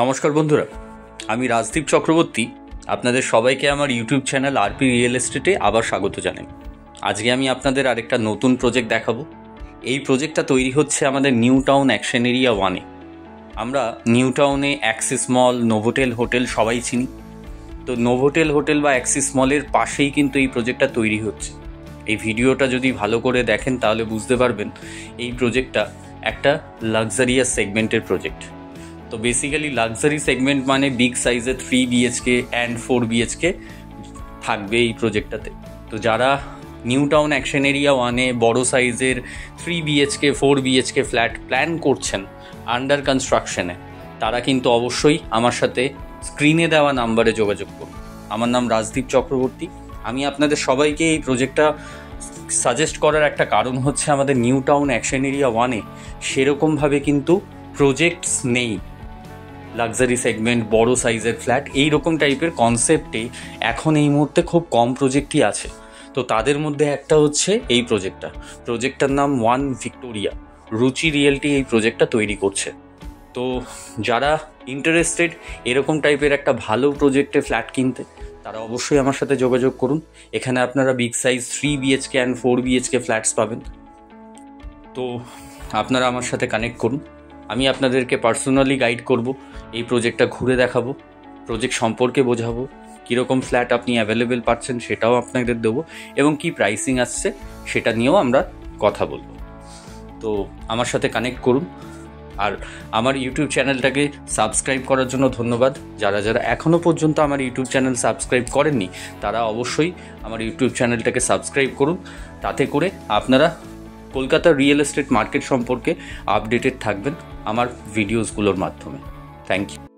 নমস্কার বন্ধুরা, আমি রাজদীপ চক্রবর্তী আপনাদের সবাইকে আমার ইউটিউব চ্যানেল আরপি রিয়েল এস্টেটে আবার স্বাগত জানাই। আজকে আমি আপনাদের আরেকটা নতুন প্রজেক্ট দেখাবো। এই প্রজেক্টটা তৈরি হচ্ছে আমাদের নিউ টাউন অ্যাকশন এরিয়া 1-এ। আমরা নিউ টাউনে অ্যাক্সিস মল, নোভোটেল হোটেল সবাই চিনি। তো নোভোটেল হোটেল বা অ্যাক্সিস মলের পাশেই কিন্তু এই প্রজেক্টটা তৈরি হচ্ছে। এই ভিডিওটা যদি ভালো করে দেখেন তাহলে বুঝতে পারবেন এই প্রজেক্টটা একটা লাক্সারিয়াস সেগমেন্টের প্রজেক্ট। তো বেসিক্যালি লাক্সারি সেগমেন্ট মানে বিগ সাইজের 3 BHK অ্যান্ড 4 BHK থাকবে এই প্রজেক্টটাতে। তো যারা নিউ টাউন অ্যাকশন এরিয়া 1-এ বড় সাইজের 3 BHK 4 BHK ফ্ল্যাট প্ল্যান করছেন আন্ডার কনস্ট্রাকশনে, তারা কিন্তু অবশ্যই আমার সাথে স্ক্রিনে দেওয়া নাম্বারে যোগাযোগ করুন। আমার নাম রাজদীপ চক্রবর্তী। আমি আপনাদের সবাইকে এই প্রজেক্টটা সাজেস্ট করার একটা কারণ হচ্ছে আমাদের নিউ টাউন অ্যাকশন এরিয়া 1-এ সেরকমভাবে কিন্তু প্রজেক্টস নেই। লাক্সারি সেগমেন্ট, বড় সাইজের ফ্ল্যাট, এই রকম টাইপের কনসেপ্টে এখন এই মুহূর্তে খুব কম প্রজেক্টই আছে। তো তাদের মধ্যে একটা হচ্ছে এই প্রজেক্টটার নাম ওয়ান ভিক্টোরিয়া। রুচি রিয়েলটি এই প্রজেক্টটা তৈরি করছে। তো যারা ইন্টারেস্টেড এরকম টাইপের একটা ভালো প্রজেক্টে ফ্ল্যাট কিনতে, তারা অবশ্যই আমার সাথে যোগাযোগ করুন। এখানে আপনারা big size 3 BHK and 4 BHK flats পাবেন। তো আপনারা আমার সাথে কানেক্ট করুন। আমি আপনাদেরকে পার্সোনালি গাইড করব, এই প্রজেক্টটা ঘুরে দেখাবো, প্রজেক্ট সম্পর্কে বোঝাবো, কীরকম ফ্ল্যাট আপনি অ্যাভেলেবেল পাচ্ছেন সেটাও আপনাদের দেবো, এবং কি প্রাইসিং আসছে সেটা নিয়েও আমরা কথা বলবো। তো আমার সাথে কানেক্ট করুন। আর আমার ইউটিউব চ্যানেলটাকে সাবস্ক্রাইব করার জন্য ধন্যবাদ। যারা এখনও পর্যন্ত আমার ইউটিউব চ্যানেল সাবস্ক্রাইব করেননি তারা অবশ্যই আমার ইউটিউব চ্যানেলটাকে সাবস্ক্রাইব করুন। তাতে করে আপনারা কলকাতার রিয়েল এস্টেট মার্কেট সম্পর্কে আপডেটেড থাকবেন আমার ভিডিওসগুলোর মাধ্যমে। Thank you.